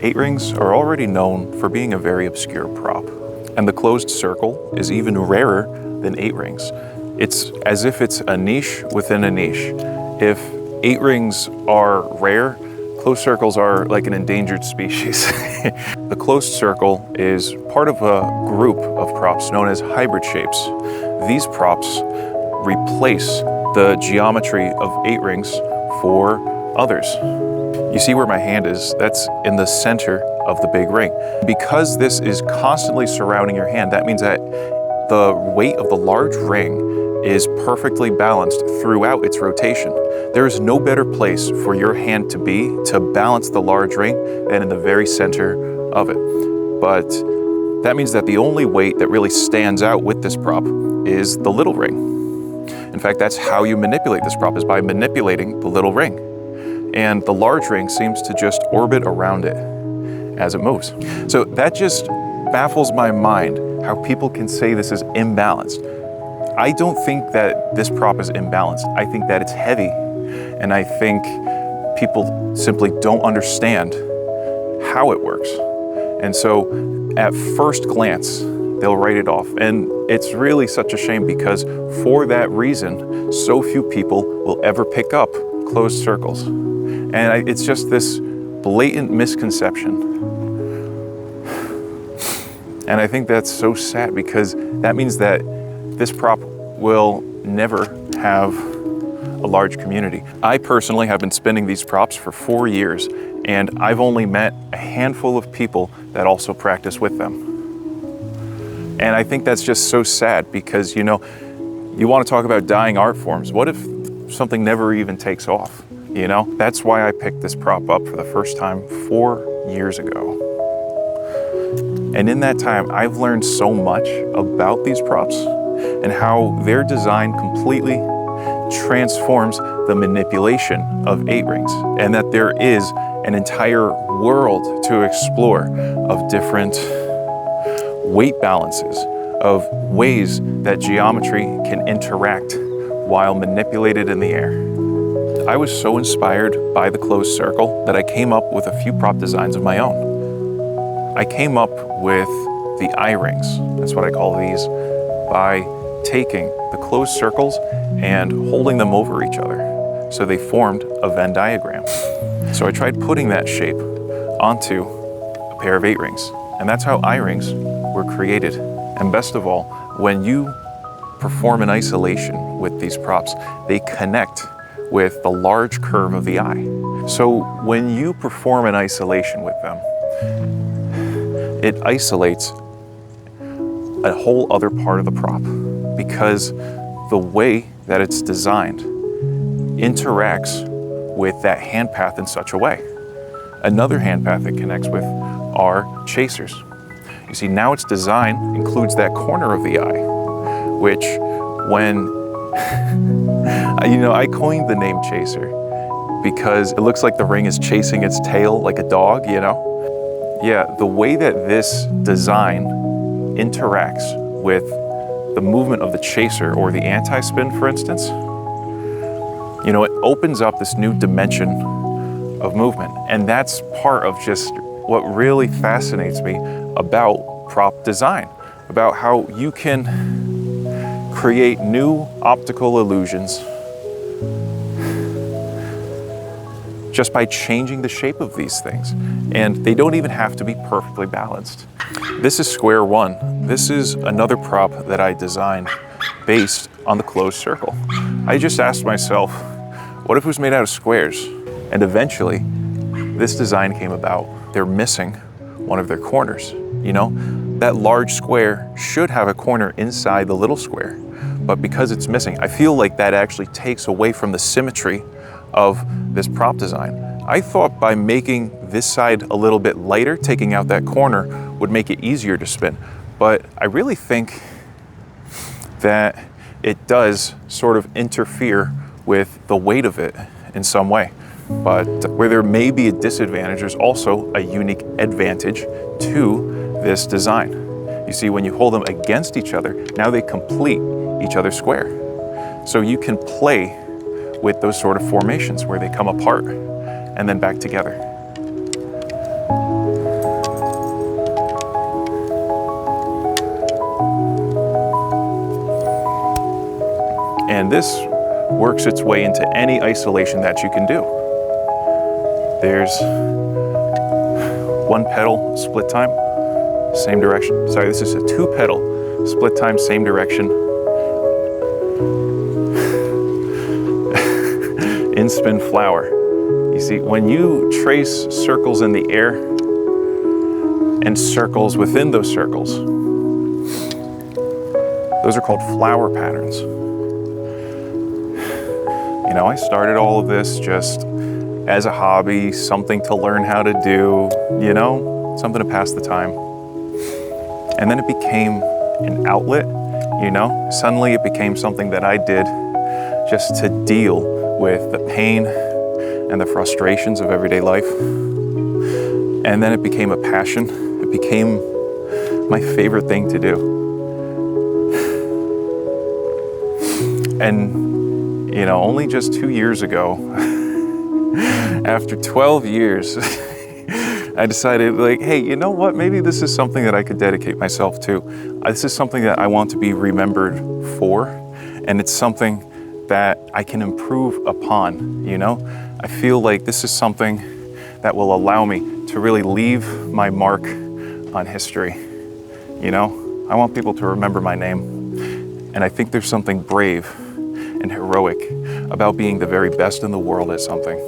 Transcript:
8 rings are already known for being a very obscure prop, and the closed circle is even rarer than 8 rings. It's as if it's a niche within a niche. If 8 rings are rare, closed circles are like an endangered species. The closed circle is part of a group of props known as hybrid shapes. These props replace the geometry of 8 rings for others. You see where my hand is? That's in the center of the big ring. Because this is constantly surrounding your hand, that means that the weight of the large ring is perfectly balanced throughout its rotation. There is no better place for your hand to be to balance the large ring than in the very center of it. But that means that the only weight that really stands out with this prop is the little ring. In fact, that's how you manipulate this prop, is by manipulating the little ring. And the large ring seems to just orbit around it as it moves. So that just baffles my mind how people can say this is imbalanced. I don't think that this prop is imbalanced. I think that it's heavy, and I think people simply don't understand how it works. And so at first glance, they'll write it off. And it's really such a shame, because for that reason, so few people will ever pick up closed circles. And it's just this blatant misconception. And I think that's so sad, because that means that this prop will never have a large community. I personally have been spinning these props for 4 years, and I've only met a handful of people that also practice with them. And I think that's just so sad, because, you know, you want to talk about dying art forms. What if something never even takes off? You know, that's why I picked this prop up for the first time 4 years ago. And in that time, I've learned so much about these props and how their design completely transforms the manipulation of 8 rings, and that there is an entire world to explore of different weight balances, of ways that geometry can interact while manipulated in the air. I was so inspired by the closed circle that I came up with a few prop designs of my own. I came up with the eye rings, that's what I call these, by taking the closed circles and holding them over each other. So they formed a Venn diagram. So I tried putting that shape onto a pair of 8 rings. And that's how eye rings were created. And best of all, when you perform an isolation with these props, they connect with the large curve of the eye. So when you perform an isolation with them, it isolates a whole other part of the prop, because the way that it's designed interacts with that hand path in such a way. Another hand path it connects with are chasers. You see, now its design includes that corner of the eye, which when I coined the name chaser because it looks like the ring is chasing its tail like a dog, you know? Yeah, the way that this design interacts with the movement of the chaser, or the anti-spin, for instance, you know, it opens up this new dimension of movement. And that's part of just what really fascinates me about prop design, about how you can create new optical illusions just by changing the shape of these things. And they don't even have to be perfectly balanced. This is square one. This is another prop that I designed based on the closed circle. I just asked myself, what if it was made out of squares? And eventually, this design came about. They're missing one of their corners. You know, that large square should have a corner inside the little square, but because it's missing, I feel like that actually takes away from the symmetry of this prop design. I thought by making this side a little bit lighter, taking out that corner, would make it easier to spin. But I really think that it does sort of interfere with the weight of it in some way. But where there may be a disadvantage, there's also a unique advantage to this design. You see, when you hold them against each other, now they complete each other's square. So you can play with those sort of formations where they come apart and then back together. And this works its way into any isolation that you can do. There's one pedal, split time, same direction. Sorry, this is a two pedal, split time, same direction. In spin flower. You see, when you trace circles in the air and circles within those circles, those are called flower patterns. You know, I started all of this just as a hobby, something to learn how to do, you know, something to pass the time. And then it became an outlet, you know, suddenly it became something that I did just to deal with the pain and the frustrations of everyday life. And then it became a passion. It became my favorite thing to do. And, you know, only just 2 years ago, after 12 years, I decided, like, hey, you know what? Maybe this is something that I could dedicate myself to. This is something that I want to be remembered for, and it's something that I can improve upon, you know? I feel like this is something that will allow me to really leave my mark on history, you know? I want people to remember my name, and I think there's something brave and heroic about being the very best in the world at something.